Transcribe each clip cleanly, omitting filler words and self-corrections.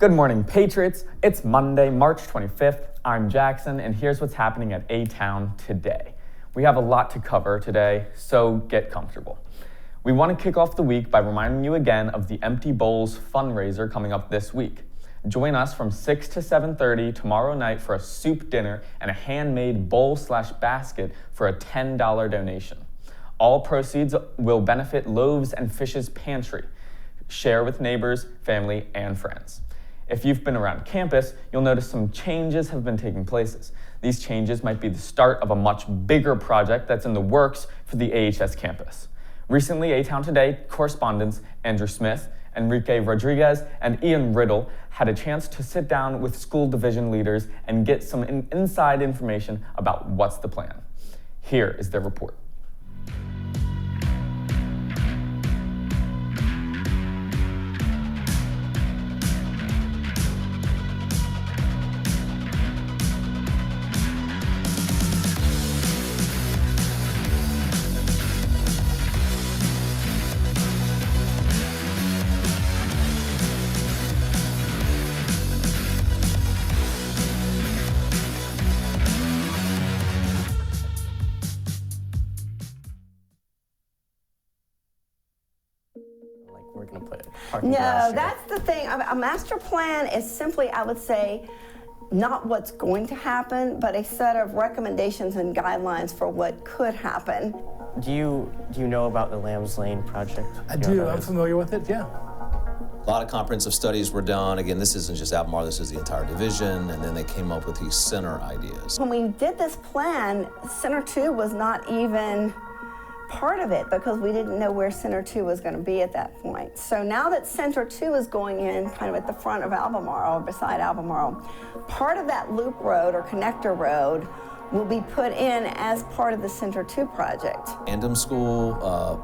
Good morning, Patriots. It's Monday, March 25th. I'm Jackson, and here's what's happening at ATown Today. We have a lot to cover today, so get comfortable. We want to kick off the week by reminding you again of the Empty Bowls fundraiser coming up this week. Join us from 6 to 7:30 tomorrow night for a soup dinner and a handmade bowl/basket for a $10 donation. All proceeds will benefit Loaves and Fishes Pantry. Share with neighbors, family, and friends. If you've been around campus, you'll notice some changes have been taking place. These changes might be the start of a much bigger project that's in the works for the AHS campus. Recently, ATown Today correspondents Andrew Smith, Enrique Rodriguez, and Ian Riddle had a chance to sit down with school division leaders and get some inside information about what's the plan. Here is their report. We're going to put parking garage No, here. that's the thing. A master plan is simply, I would say, not what's going to happen, but a set of recommendations and guidelines for what could happen. Do you know about the Lambs Lane project? I do. I'm familiar with it, yeah. A lot of comprehensive studies were done. Again, this isn't just Albemarle, this is the entire division, and then they came up with these center ideas. When we did this plan, Center 2 was not even part of it because we didn't know where Center 2 was going to be at that point. So now that Center 2 is going in kind of at the front of Albemarle, or beside Albemarle, part of that loop road or connector road will be put in as part of the Center 2 project. Tandem School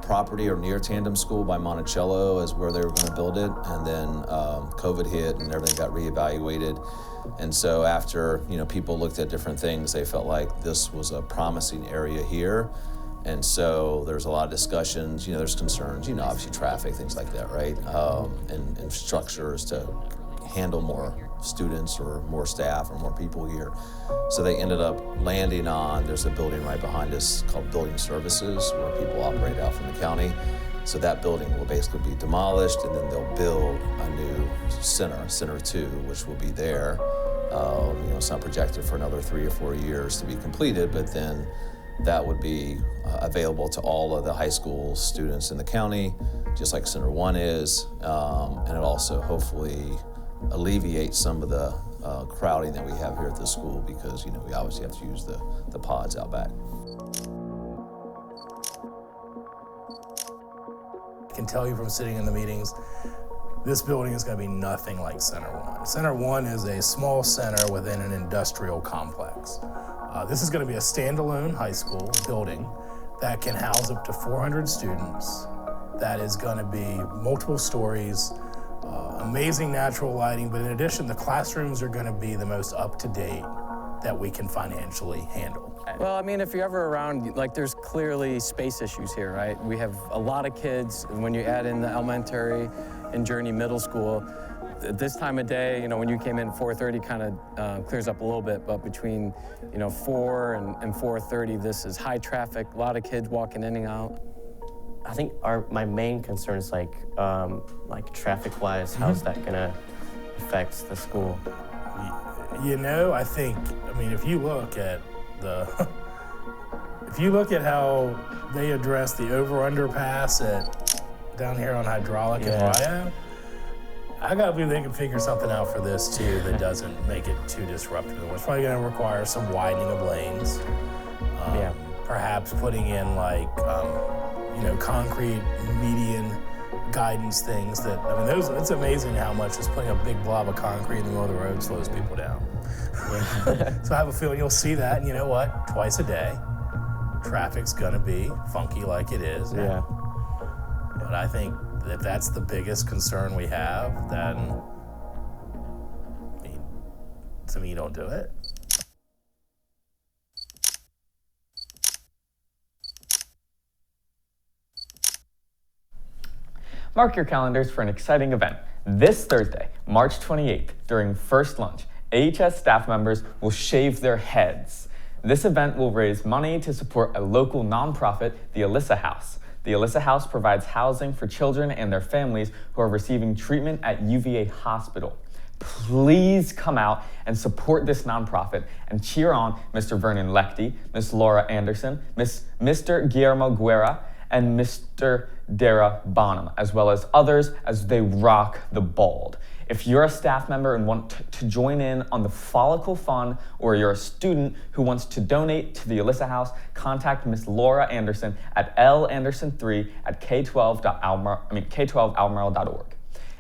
property, or near Tandem School by Monticello, is where they were going to build it, and then COVID hit and everything got reevaluated. And so after people looked at different things, they felt like this was a promising area here. And so there's a lot of discussions, there's concerns, obviously traffic, things like that, right? And structures to handle more students or more staff or more people here. So they ended up landing on, there's a building right behind us called Building Services, where people operate out from the county. So that building will basically be demolished, and then they'll build a new Center 2, which will be there. It's not projected for another 3 or 4 years to be completed, but then that would be available to all of the high school students in the county, just like Center 1 is, and it also hopefully alleviates some of the crowding that we have here at the school, because we obviously have to use the pods out back. I can tell you from sitting in the meetings, this building is going to be nothing like Center 1. Center 1 is a small center within an industrial complex. This is going to be a standalone high school building that can house up to 400 students. That is going to be multiple stories, amazing natural lighting, but in addition, the classrooms are going to be the most up-to-date that we can financially handle. Well, I mean, if you're ever around, there's clearly space issues here, right? We have a lot of kids, and when you add in the elementary and Journey Middle School, this time of day, when you came in 4:30, kind of clears up a little bit, but between 4 and 4:30, this is high traffic, a lot of kids walking in and out. I think my main concern is like traffic-wise, how's that gonna affect the school? If you look at how they address the over-underpass down here on Hydraulic and Rio, I gotta believe they can figure something out for this too that doesn't make it too disruptive. It's probably gonna require some widening of lanes. Perhaps putting in concrete median guidance things it's amazing how much just putting a big blob of concrete in the middle of the road slows people down. So I have a feeling you'll see that, and you know what? Twice a day, traffic's gonna be funky like it is. Yeah. But I think if that's the biggest concern we have, then to me, you don't do it. Mark your calendars for an exciting event. This Thursday, March 28th, during first lunch, AHS staff members will shave their heads. This event will raise money to support a local nonprofit, the Alyssa House. The Alyssa House provides housing for children and their families who are receiving treatment at UVA Hospital. Please come out and support this nonprofit and cheer on Mr. Vernon Lechty, Miss Laura Anderson, Mr. Guillermo Guerra, and Mr. Dara Bonham, as well as others as they rock the bald. If you're a staff member and want to join in on the Follicle Fund, or you're a student who wants to donate to the Alyssa House, contact Miss Laura Anderson at landerson3@k12albemarle.org.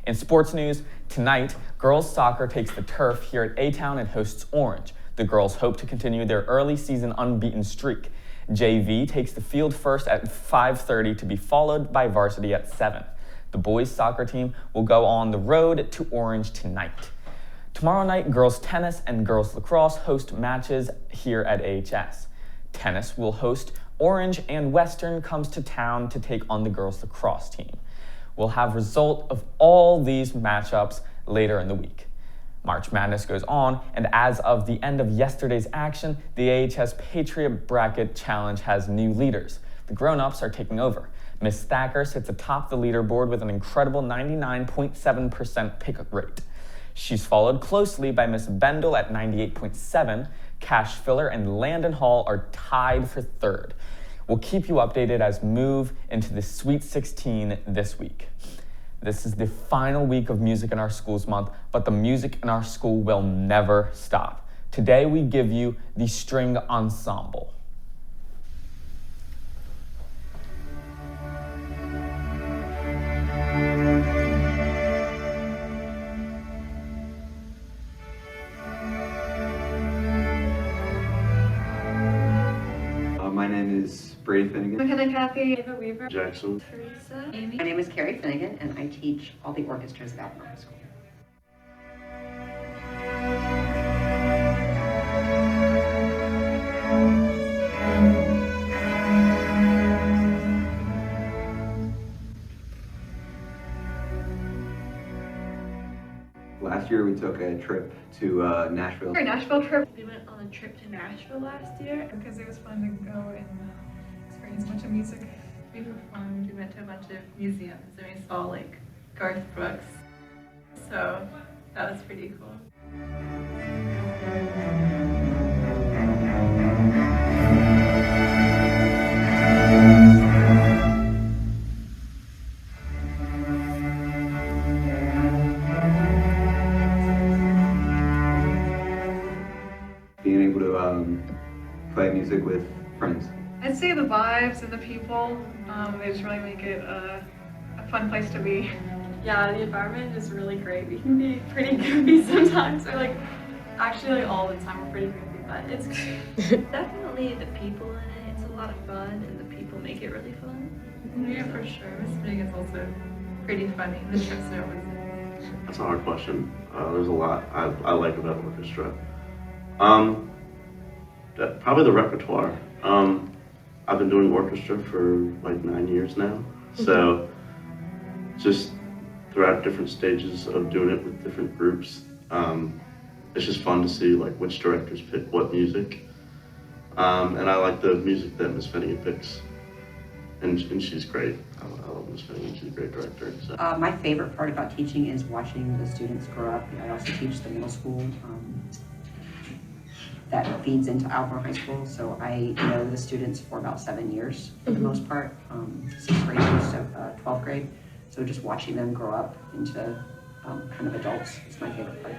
In sports news, tonight, girls soccer takes the turf here at ATown and hosts Orange. The girls hope to continue their early season unbeaten streak. JV takes the field first at 5:30 to be followed by varsity at 7. The boys soccer team will go on the road to Orange tonight. Tomorrow night, girls tennis and girls lacrosse host matches here at AHS. Tennis will host Orange, and Western comes to town to take on the girls lacrosse team. We'll have result of all these matchups later in the week. March Madness goes on, and as of the end of yesterday's action, the AHS Patriot Bracket Challenge has new leaders. The grown-ups are taking over. Miss Thacker sits atop the leaderboard with an incredible 99.7% pick-up rate. She's followed closely by Miss Bendel at 98.7. Cash Filler and Landon Hall are tied for third. We'll keep you updated as we move into the Sweet 16 this week. This is the final week of Music in Our Schools month, but the music in our school will never stop. Today we give you the String Ensemble. My name is Brady Finnegan. McKenna Kathy, Ava Weaver, Jackson. Teresa, Amy. My name is Carrie Finnegan, and I teach all the orchestras at Albemarle High School. Last year we took a trip to Nashville. Our Nashville trip. We went on a trip to Nashville last year because it was fun to go and experience a bunch of music. We performed, we went to a bunch of museums and we saw like Garth Brooks. So that was pretty cool. Being able to play music with friends. I'd say the vibes and the people, they just really make it a fun place to be. Yeah, the environment is really great. We can be pretty goofy sometimes, or like, actually like all the time we're pretty goofy, but it's Definitely the people in it. It's a lot of fun and the people make it really fun. Yeah, for sure. Visiting is also pretty funny. The trips and everything. That's a hard question. There's a lot I like about orchestra. Probably the repertoire. I've been doing orchestra for like 9 years now. So just throughout different stages of doing it with different groups, it's just fun to see like which directors pick what music. And I like the music that Miss Finnegan picks. And she's great. I love Miss Finnegan. She's a great director. So. My favorite part about teaching is watching the students grow up. I also teach the middle school. That feeds into Albemarle High School, so I know the students for about 7 years for the most part, 6th grade to 12th grade. So just watching them grow up into kind of adults is my favorite part.